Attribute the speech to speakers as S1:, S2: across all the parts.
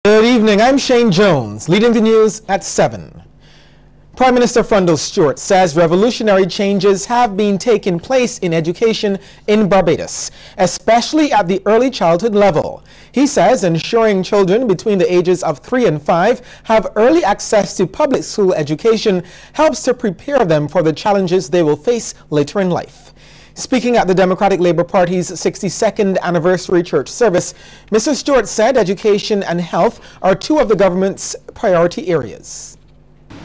S1: Good evening, I'm Shane Jones, leading the news at 7. Prime Minister Frundle Stewart says revolutionary changes have been taking place in education in Barbados, especially at the early childhood level. He says ensuring children between the ages of 3 and 5 have early access to public school education helps to prepare them for the challenges they will face later in life. Speaking at the Democratic Labour Party's 62nd anniversary church service, Mr. Stewart said education and health are two of the government's priority areas.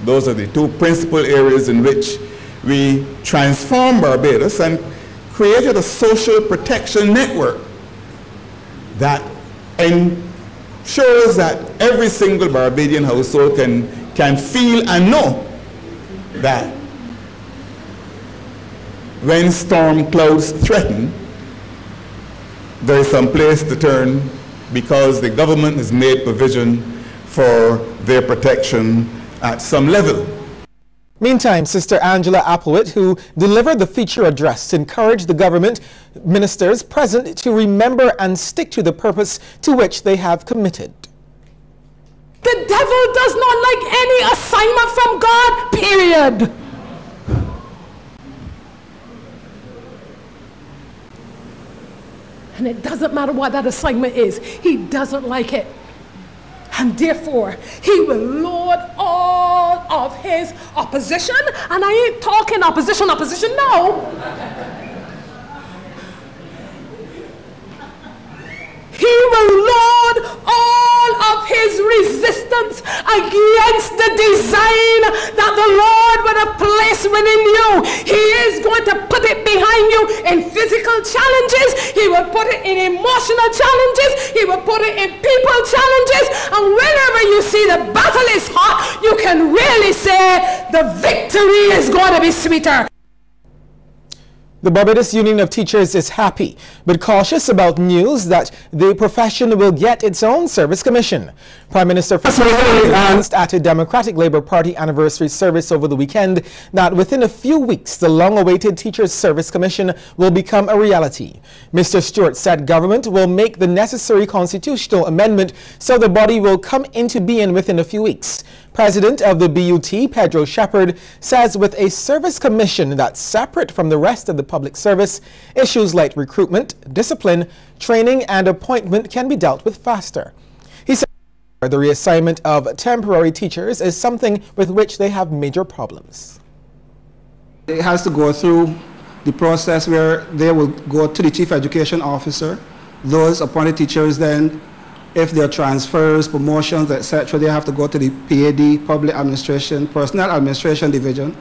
S2: Those are the two principal areas in which we transformed Barbados and created a social protection network that ensures that every single Barbadian household can feel and know that when storm clouds threaten, there is some place to turn because the government has made provision for their protection at some level.
S1: Meantime, Sister Angela Applewhite, who delivered the feature address, encouraged the government ministers present to remember and stick to the purpose to which they have committed.
S3: The devil does not like any assignment from God, period. And it doesn't matter what that assignment is. He doesn't like it. And therefore, he will lord all of his opposition. And I ain't talking opposition, no. He will lord all of his resistance against the design that the Lord would have placed within you. He is going to put it behind you in physical challenges. He will put it in emotional challenges. He will put it in people challenges. And whenever you see the battle is hot, you can really say the victory is going to be sweeter.
S1: The Barbados Union of Teachers is happy, but cautious about news that the profession will get its own service commission. Prime Minister announced at a Democratic Labour Party anniversary service over the weekend that within a few weeks, the long-awaited Teachers Service Commission will become a reality. Mr. Stewart said government will make the necessary constitutional amendment so the body will come into being within a few weeks. President of the BUT, Pedro Shepherd, says with a service commission that's separate from the rest of the public service, issues like recruitment, discipline, training and appointment can be dealt with faster. He said the reassignment of temporary teachers is something with which they have major problems.
S4: It has to go through the process where they will go to the Chief Education Officer. Those appointed teachers then, if there are transfers, promotions, etc., they have to go to the PAD, Public Administration, Personnel Administration Division,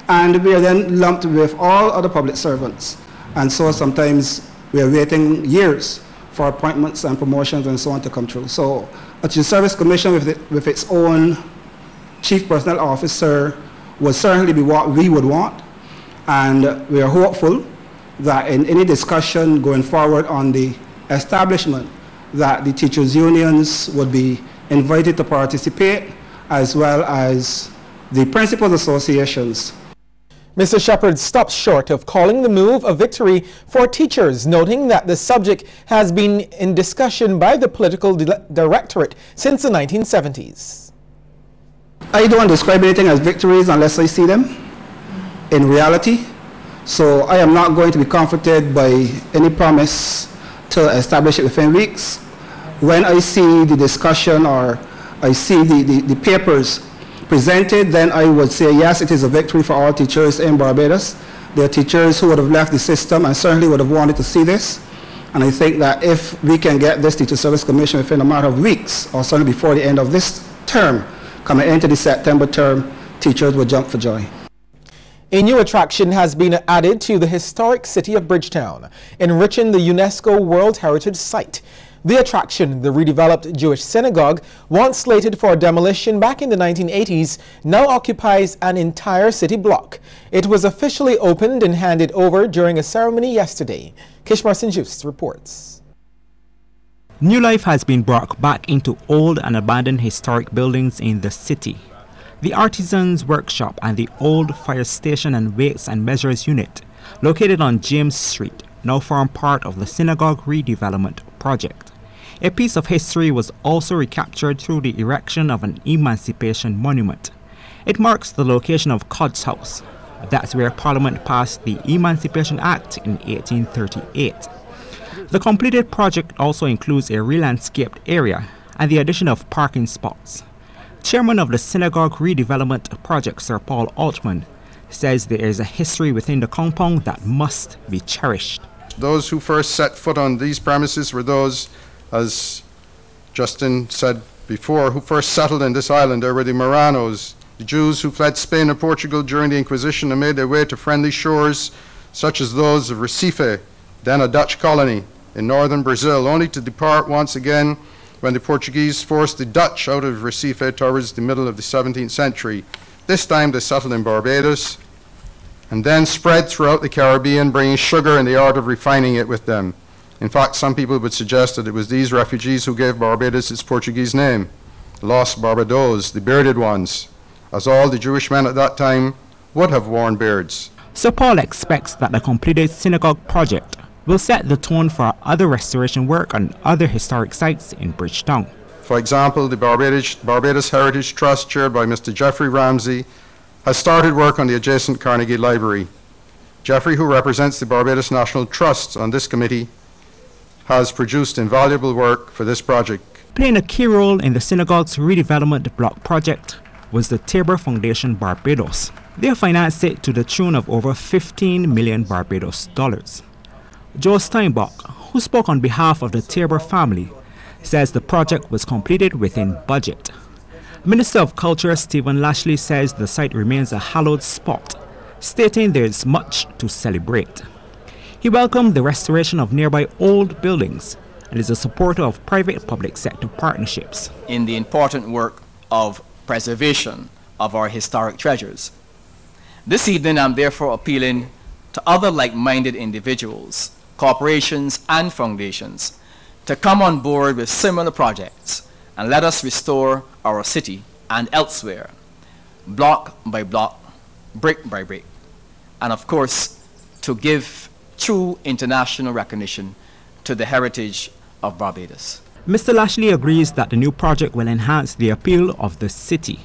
S4: and we are then lumped with all other public servants. And so sometimes we are waiting years for appointments and promotions and so on to come through. So a Service Commission with its own Chief Personnel Officer would certainly be what we would want, and we are hopeful that in any discussion going forward on the establishment that the teachers' unions would be invited to participate, as well as the principals' associations.
S1: Mr. Shepherd stopped short of calling the move a victory for teachers, noting that the subject has been in discussion by the political directorate since the 1970s.
S4: I don't describe anything as victories unless I see them in reality. So I am not going to be comforted by any promise to establish it within weeks. When I see the discussion or I see the papers presented, then I would say yes, it is a victory for all teachers in Barbados. There are teachers who would have left the system and certainly would have wanted to see this. And I think that if we can get this Teacher Service Commission within a matter of weeks, or certainly before the end of this term, coming into the September term, teachers will jump for joy.
S1: A new attraction has been added to the historic city of Bridgetown, enriching the UNESCO World Heritage Site. The attraction, the redeveloped Jewish synagogue, once slated for demolition back in the 1980s, now occupies an entire city block. It was officially opened and handed over during a ceremony yesterday. Kishmar Sinjust reports.
S5: New life has been brought back into old and abandoned historic buildings in the city. The Artisans Workshop and the old fire station and weights and measures unit, located on James Street, now form part of the synagogue redevelopment project. A piece of history was also recaptured through the erection of an emancipation monument. It marks the location of Codd's House. That's where Parliament passed the Emancipation Act in 1838. The completed project also includes a re-landscaped area and the addition of parking spots. Chairman of the Synagogue Redevelopment Project, Sir Paul Altman, says there is a history within the compound that must be cherished.
S6: Those who first set foot on these premises were those, as Justin said before, who first settled in this island. There were the Moranos, the Jews who fled Spain and Portugal during the Inquisition and made their way to friendly shores such as those of Recife, then a Dutch colony in northern Brazil, only to depart once again when the Portuguese forced the Dutch out of Recife towards the middle of the 17th century. This time they settled in Barbados and then spread throughout the Caribbean, bringing sugar and the art of refining it with them. In fact, some people would suggest that it was these refugees who gave Barbados its Portuguese name, Los Barbados, the bearded ones, as all the Jewish men at that time would have worn beards.
S5: Sir Paul expects that the completed synagogue project will set the tone for other restoration work on other historic sites in Bridgetown.
S6: For example, the Barbados Heritage Trust, chaired by Mr. Jeffrey Ramsey, has started work on the adjacent Carnegie Library. Jeffrey, who represents the Barbados National Trust on this committee, has produced invaluable work for this project.
S5: Playing a key role in the synagogue's redevelopment block project was the Tabor Foundation Barbados. They financed it to the tune of over 15 million Barbados dollars. Joe Steinbach, who spoke on behalf of the Tabor family, says the project was completed within budget. Minister of Culture Stephen Lashley says the site remains a hallowed spot, stating there is much to celebrate. He welcomed the restoration of nearby old buildings and is a supporter of private-public sector partnerships.
S7: In the important work of preservation of our historic treasures. This evening I'm therefore appealing to other like-minded individuals, corporations and foundations to come on board with similar projects and let us restore our city and elsewhere, block by block, brick by brick, and of course to give true international recognition to the heritage of Barbados.
S5: Mr. Lashley agrees that the new project will enhance the appeal of the city.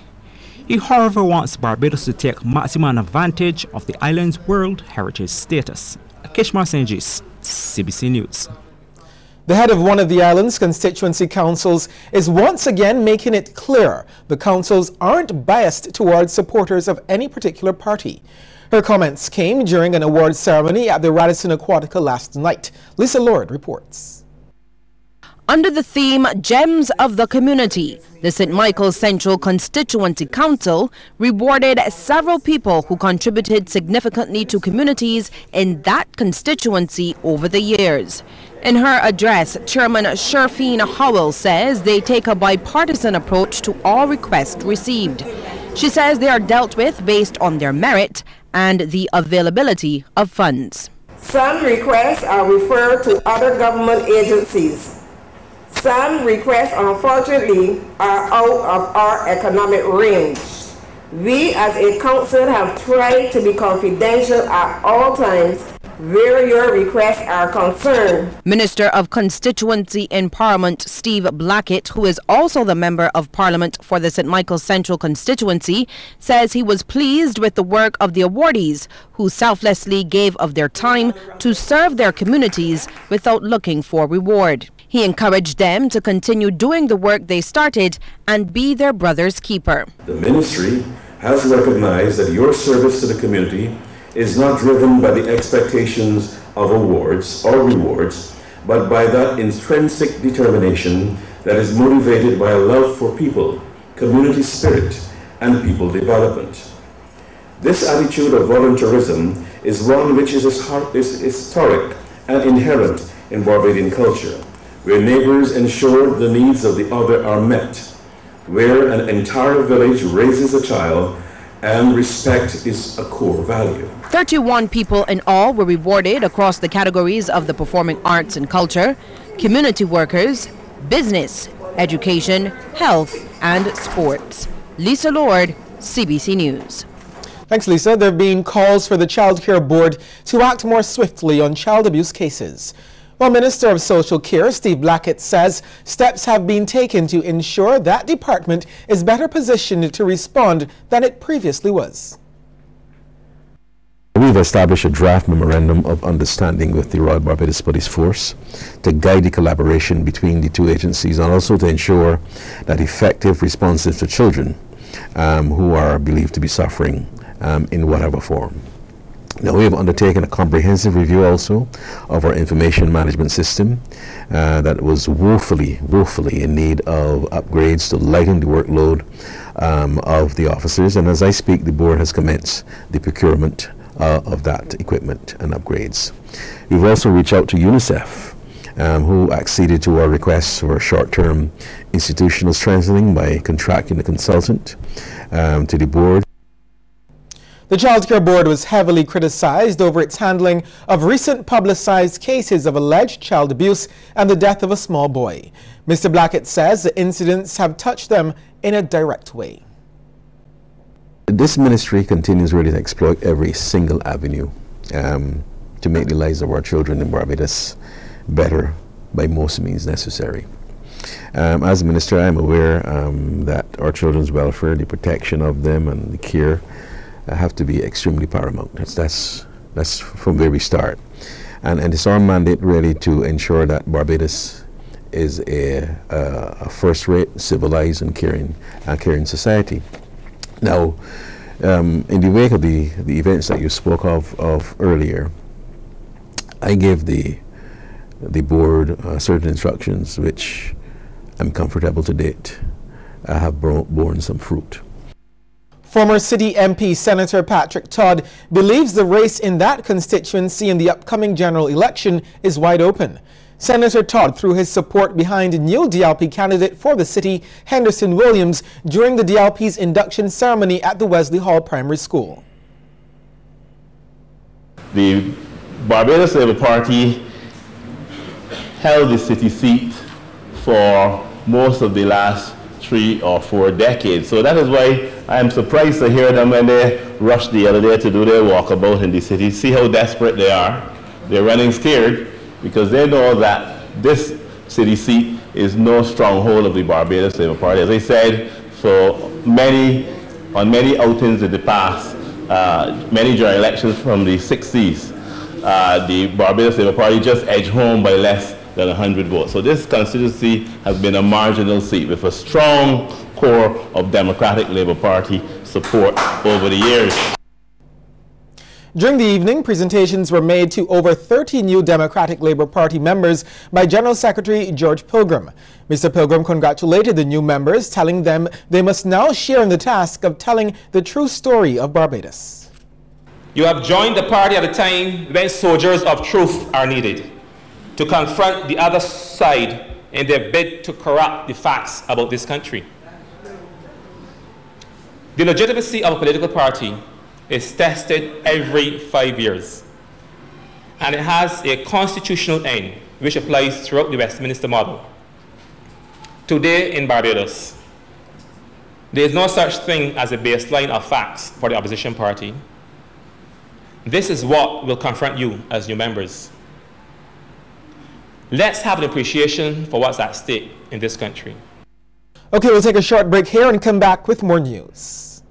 S5: He, however, wants Barbados to take maximum advantage of the island's World Heritage status. Kishmar Senjis, CBC News.
S1: The head of one of the island's constituency councils is once again making it clear the councils aren't biased towards supporters of any particular party. Her comments came during an awards ceremony at the Radisson Aquatica last night. Lisa Lord reports.
S8: Under the theme Gems of the Community, the St. Michael's Central Constituency Council rewarded several people who contributed significantly to communities in that constituency over the years. In her address, Chairman Sherfine Howell says they take a bipartisan approach to all requests received. She says they are dealt with based on their merit and the availability of funds.
S9: Some requests are referred to other government agencies. Some requests, unfortunately, are out of our economic range. We as a council have tried to be confidential at all times where your requests are concerned.
S8: Minister of Constituency in Parliament Steve Blackett, who is also the Member of Parliament for the St. Michael's Central Constituency, says he was pleased with the work of the awardees who selflessly gave of their time to serve their communities without looking for reward. He encouraged them to continue doing the work they started and be their brother's keeper.
S10: The ministry has recognized that your service to the community is not driven by the expectations of awards or rewards, but by that intrinsic determination that is motivated by a love for people, community spirit, and people development. This attitude of volunteerism is one which is historic and inherent in Barbadian culture, where neighbors ensure the needs of the other are met, where an entire village raises a child and respect is a core value.
S8: 31 people in all were rewarded across the categories of the performing arts and culture, community workers, business, education, health, and sports. Lisa Lord, CBC News.
S1: Thanks, Lisa. There have been calls for the Child Care Board to act more swiftly on child abuse cases. While Minister of Social Care Steve Blackett says steps have been taken to ensure that department is better positioned to respond than it previously was.
S11: We've established a draft memorandum of understanding with the Royal Barbados Police Force to guide the collaboration between the two agencies and also to ensure that effective responses to children who are believed to be suffering in whatever form. Now, we have undertaken a comprehensive review also of our information management system that was woefully in need of upgrades to lighten the workload of the officers. And as I speak, the board has commenced the procurement of that equipment and upgrades. We've also reached out to UNICEF, who acceded to our requests for short-term institutional strengthening by contracting a consultant to the board.
S1: The Child Care Board was heavily criticized over its handling of recent publicized cases of alleged child abuse and the death of a small boy. Mr. Blackett says the incidents have touched them in a direct way.
S11: This ministry continues really to exploit every single avenue to make the lives of our children in Barbados better by most means necessary. As a minister, I am aware that our children's welfare, the protection of them and the care have to be extremely paramount. That's from where we start. And it's our mandate really to ensure that Barbados is a first-rate, civilized and caring society. Now, in the wake of the events that you spoke of earlier, I gave the board certain instructions which I'm comfortable to date have borne some fruit.
S1: Former City MP Senator Patrick Todd believes the race in that constituency in the upcoming general election is wide open. Senator Todd threw his support behind new DLP candidate for the city, Henderson Williams, during the DLP's induction ceremony at the Wesley Hall Primary School.
S12: The Barbados Labour Party held the city seat for most of the last 3 or 4 decades. So that is why I am surprised to hear them when they rushed the other day to do their walkabout in the city. See how desperate they are. They're running scared because they know that this city seat is no stronghold of the Barbados Labour Party. As I said, on many outings in the past, many during elections from the 60s, the Barbados Labour Party just edged home by less than 100 votes. So this constituency has been a marginal seat with a strong core of Democratic Labour Party support over the years.
S1: During the evening, presentations were made to over 30 new Democratic Labour Party members by General Secretary George Pilgrim. Mr. Pilgrim congratulated the new members, telling them they must now share in the task of telling the true story of Barbados.
S13: You have joined the party at a time when soldiers of truth are needed to confront the other side in their bid to corrupt the facts about this country. The legitimacy of a political party is tested every 5 years, and it has a constitutional end which applies throughout the Westminster model. Today in Barbados, there is no such thing as a baseline of facts for the opposition party. This is what will confront you as new members. Let's have an appreciation for what's at stake in this country.
S1: Okay, we'll take a short break here and come back with more news.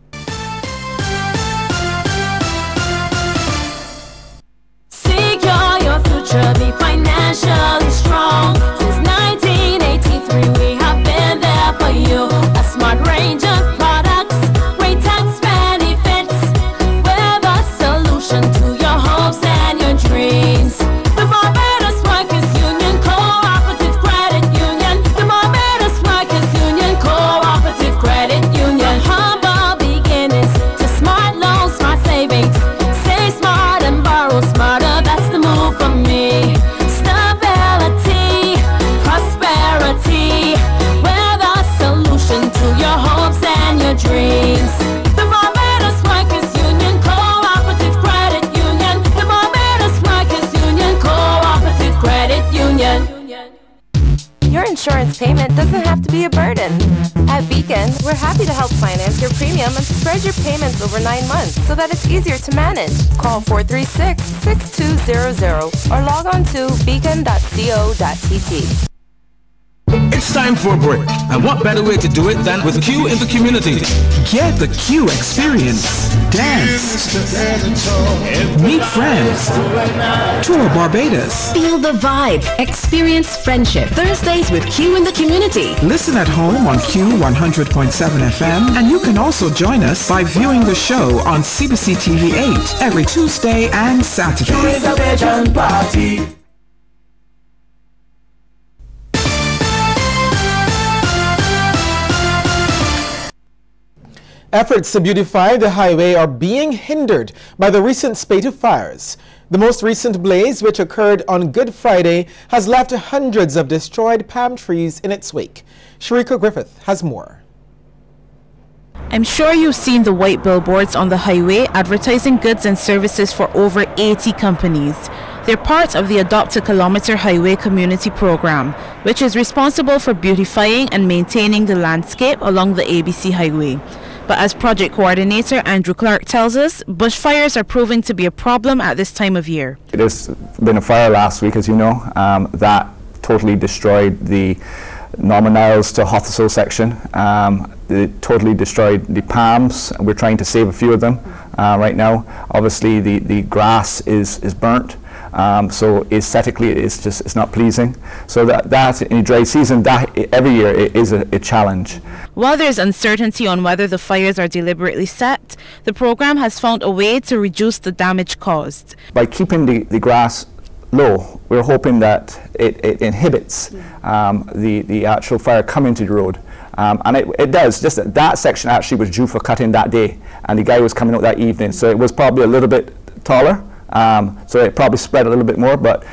S14: Secure your future, be financially strong. Since 1983, we have been there for you. A smart range of products, great tax benefits. We're the solution to your hopes and your dreams. The Barbados Workers Union Cooperative Credit Union. The Barbados Workers Union Cooperative Credit Union. Humble beginnings to smart loans, smart savings. Save smart and borrow smarter. That's the move for me. Stability, prosperity. We're the solution to your hopes
S15: Beacon, we're happy to help finance your premium and spread your payments over 9 months so that it's easier to manage. Call 436-6200 or log on to beacon.co.tt.
S16: It's time for a break, and what better way to do it than with Q in the community? Get the Q experience. Dance. Meet friends. Tour Barbados.
S17: Feel the vibe. Experience friendship. Thursdays with Q in the community.
S16: Listen at home on Q 100.7 FM, and you can also join us by viewing the show on Cbc TV 8 every Tuesday and Saturday.
S1: Efforts to beautify the highway are being hindered by the recent spate of fires. The most recent blaze, which occurred on Good Friday, has left hundreds of destroyed palm trees in its wake. Sharika Griffith has more.
S18: I'm sure you've seen the white billboards on the highway advertising goods and services for over 80 companies. They're part of the Adopt a Kilometer Highway Community Program, which is responsible for beautifying and maintaining the landscape along the ABC Highway. But as project coordinator Andrew Clark tells us, bushfires are proving to be a problem at this time of year.
S19: It has been a fire last week, as you know, that totally destroyed the Norman Niles to Hothersall section. It totally destroyed the palms. We're trying to save a few of them right now. Obviously the grass is burnt. So aesthetically it's not pleasing. So that in dry season, that every year is a challenge.
S18: While there's uncertainty on whether the fires are deliberately set, the program has found a way to reduce the damage caused.
S19: By keeping the grass low, we're hoping that it inhibits the actual fire coming to the road. And it does. Just that section actually was due for cutting that day, and the guy was coming out that evening, so it was probably a little bit taller. So it probably spread a little bit more, but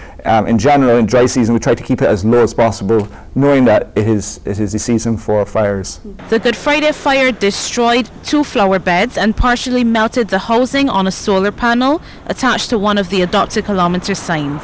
S19: in general, in dry season, we try to keep it as low as possible, knowing that it is the season for fires.
S18: The Good Friday fire destroyed 2 flower beds and partially melted the housing on a solar panel attached to one of the Adopt a Kilometer signs.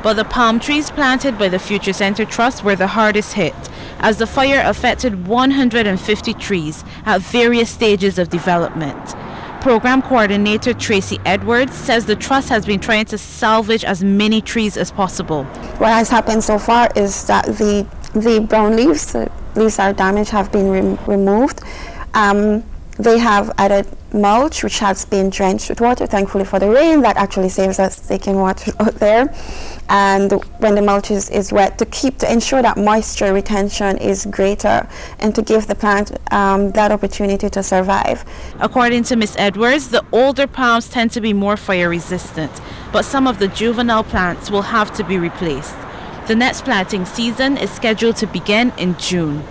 S18: But the palm trees planted by the Future Centre Trust were the hardest hit, as the fire affected 150 trees at various stages of development. Program coordinator Tracy Edwards says the trust has been trying to salvage as many trees as possible.
S20: What has happened so far is that the brown leaves, the leaves that are damaged, have been removed. They have added mulch, which has been drenched with water, thankfully for the rain. That actually saves us taking water out there. And when the mulch is wet, to ensure that moisture retention is greater and to give the plant that opportunity to survive.
S18: According to Ms. Edwards, the older palms tend to be more fire resistant, but some of the juvenile plants will have to be replaced. The next planting season is scheduled to begin in June.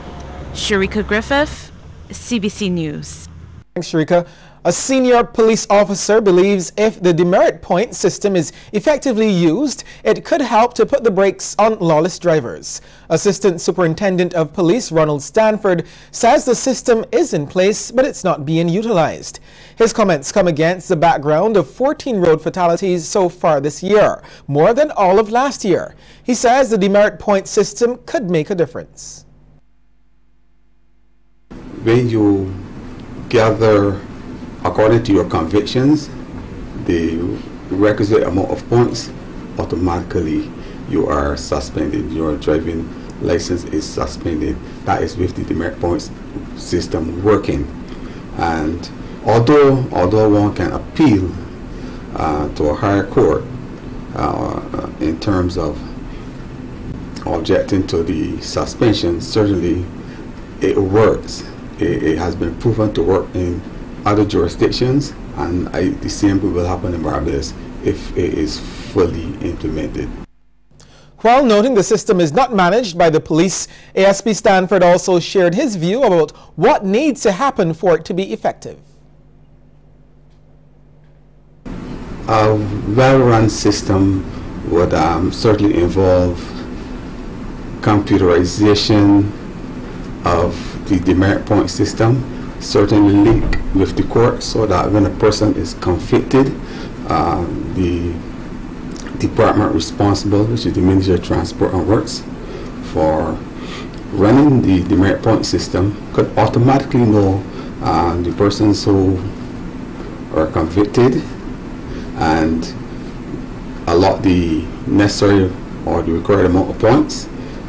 S18: Sharika Griffith, CBC News.
S1: Thanks, Sharika. A senior police officer believes if the demerit point system is effectively used, it could help to put the brakes on lawless drivers. Assistant Superintendent of Police Ronald Stanford says the system is in place, but it's not being utilized. His comments come against the background of 14 road fatalities so far this year, more than all of last year. He says the demerit point system could make a difference.
S21: When you gather according to your convictions the requisite amount of points, automatically you are suspended. Your driving license is suspended. That is with the demerit points system working. And although one can appeal to a higher court in terms of objecting to the suspension, certainly it works. It has been proven to work in other jurisdictions, and the same will happen in Barbados if it is fully implemented.
S1: While noting the system is not managed by the police, ASP Stanford also shared his view about what needs to happen for it to be effective.
S21: A well-run system would certainly involve computerization of the demerit point system, certainly link with the court so that when a person is convicted, the department responsible, which is the Ministry of Transport and Works, for running the demerit point system could automatically know the persons who are convicted and allot the necessary or the required amount of points,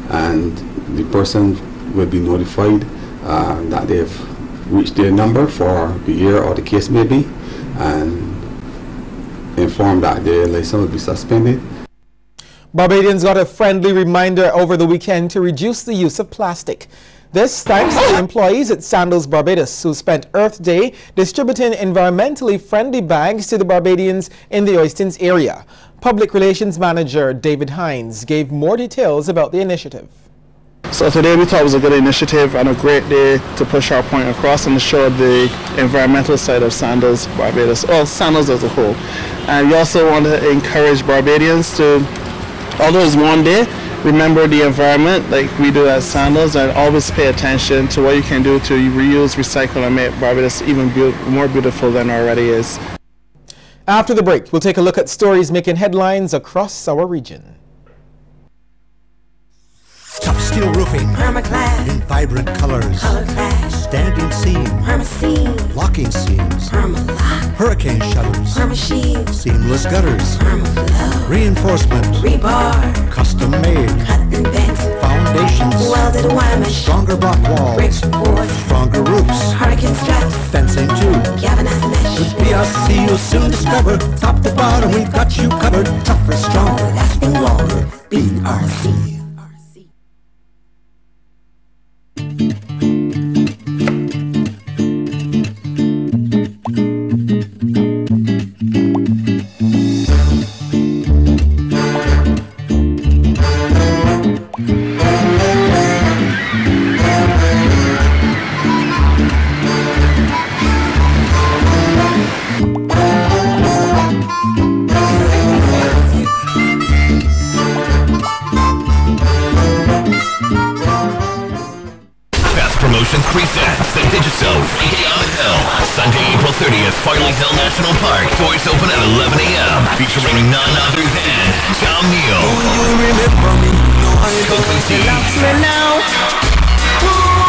S21: and the person will be notified that they've reached their number for the year or the case may be, and informed that their license will be suspended.
S1: Barbadians got a friendly reminder over the weekend to reduce the use of plastic. This thanks to the employees at Sandals Barbados, who spent Earth Day distributing environmentally friendly bags to the Barbadians in the Oistins area. Public Relations Manager David Hines gave more details about the initiative.
S2: So today we thought it was a good initiative and a great day to push our point across and to show the environmental side of Sandals Barbados, or Sandals as a whole. And we also want to encourage Barbadians to, although it's one day, remember the environment like we do at Sandals, and always pay attention to what you can do to reuse, recycle, and make Barbados even more beautiful than it already is.
S1: After the break, we'll take a look at stories making headlines across our region.
S22: Tough steel roofing, Permaclad, in vibrant colors, Color Clash, standing seam, Permaseam, locking seams, Permalock, hurricane shutters, Permashield, seamless gutters, Permaflow, reinforcement, Rebar, custom made, cut and bent, foundations, welded wiremesh, stronger block walls, bricks reinforced, stronger roofs, hurricane straps, fencing too, galvanized mesh. With BRC you'll soon discover, top to bottom we've got you covered, tougher, stronger, lasting longer, BRC.
S23: Promotions presents the Digicel Reggae on the Hill. Sunday, April 30th, Farley Hill National Park. Doors open at 11 a.m. Featuring none other than John Neal, Coco T,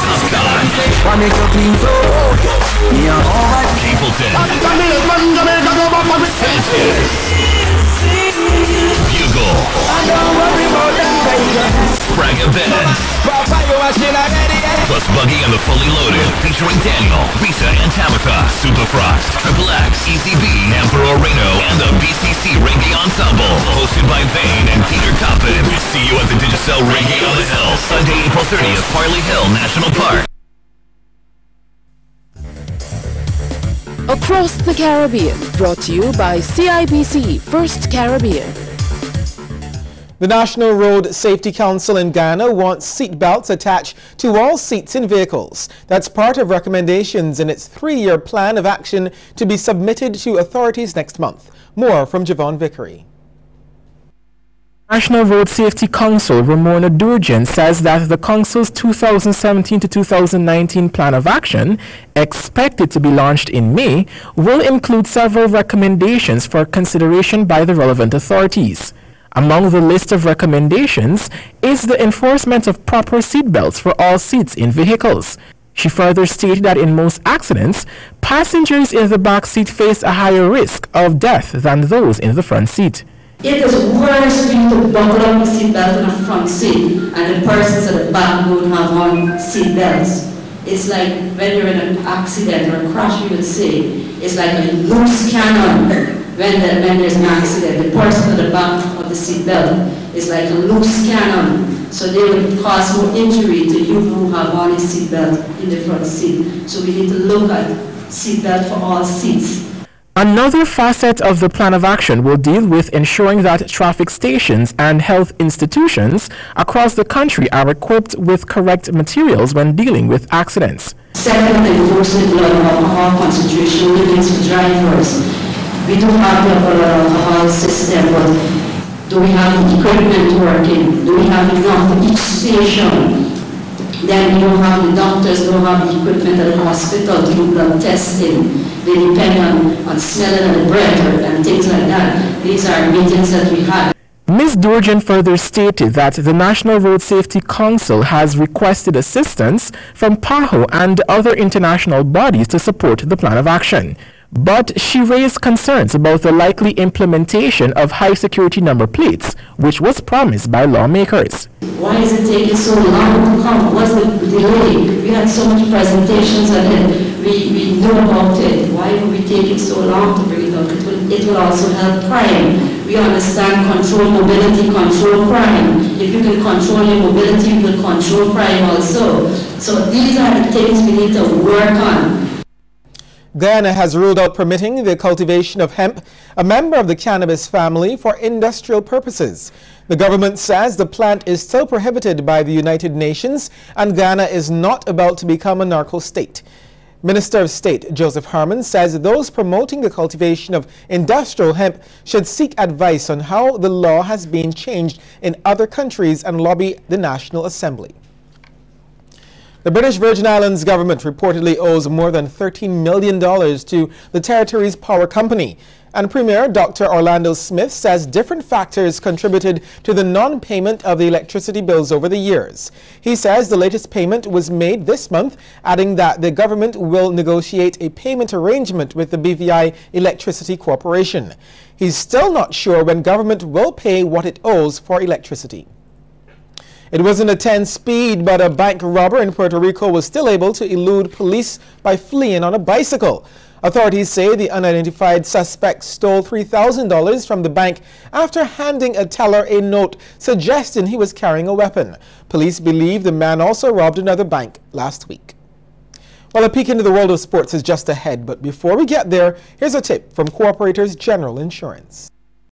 S23: Top God, Capleton, Sanchez, Bugle, Braga Benz, plus Buggy and the Fully Loaded, featuring Daniel, Risa and Tamitha, Superfrost, Triple X, ECB, Emperor Reno, and the BCC Reggae Ensemble, hosted by Vane and Peter Coppin. See you at the Digicel Reggae on the Hill, Sunday, April 30th, Farley Hill National Park.
S24: Across the Caribbean, brought to you by CIBC First Caribbean.
S1: The National Road Safety Council in Ghana wants seat belts attached to all seats in vehicles. That's part of recommendations in its 3-year plan of action to be submitted to authorities next month. More from Javon Vickery.
S25: National Road Safety Council Ramona Durjan says that the Council's 2017 to 2019 Plan of Action, expected to be launched in May, will include several recommendations for consideration by the relevant authorities. Among the list of recommendations is the enforcement of proper seatbelts for all seats in vehicles. She further stated that in most accidents, passengers in the back seat face a higher risk of death than those in the front seat.
S26: It is worse for you to buckle up the seatbelt in the front seat and the persons at the back don't have on seatbelts. It's like when you're in an accident or a crash, you would say, it's like a loose cannon. When there's an accident, the person at the back of the seatbelt is like a loose cannon. So they would cause more injury to you who have on a seatbelt in the front seat. So we need to look at seatbelt for all seats.
S25: Another facet of the plan of action will deal with ensuring that traffic stations and health institutions across the country are equipped with correct materials when dealing with accidents.
S26: Second, enforcement law of alcohol concentration limits for drivers. We do have the alcohol system, but do we have the equipment working? Do we have enough for each station? Then we don't have the doctors, don't have the equipment at the hospital to do blood testing. They depend on smelling of the breath and things like that. These are meetings that we have.
S25: Ms. Durjan further stated that the National Road Safety Council has requested assistance from PAHO and other international bodies to support the plan of action. But she raised concerns about the likely implementation of high-security number plates, which was promised by lawmakers.
S26: Why is it taking so long to come? What's the delay? We had so many presentations and then we know about it. Why would we take it so long to bring it up? It will also help crime. We understand control mobility, control crime. If you can control your mobility, you will control crime also. So these are the things we need to work on.
S1: Guyana has ruled out permitting the cultivation of hemp, a member of the cannabis family, for industrial purposes. The government says the plant is still prohibited by the United Nations and Guyana is not about to become a narco state. Minister of State Joseph Harmon says those promoting the cultivation of industrial hemp should seek advice on how the law has been changed in other countries and lobby the National Assembly. The British Virgin Islands government reportedly owes more than $13 million to the territory's power company. And Premier Dr. Orlando Smith says different factors contributed to the non-payment of the electricity bills over the years. He says the latest payment was made this month, adding that the government will negotiate a payment arrangement with the BVI Electricity Corporation. He's still not sure when government will pay what it owes for electricity. It wasn't a 10-speed, but a bank robber in Puerto Rico was still able to elude police by fleeing on a bicycle. Authorities say the unidentified suspect stole $3,000 from the bank after handing a teller a note suggesting he was carrying a weapon. Police believe the man also robbed another bank last week. Well, a peek into the world of sports is just ahead, but before we get there, here's a tip from Cooperators General Insurance.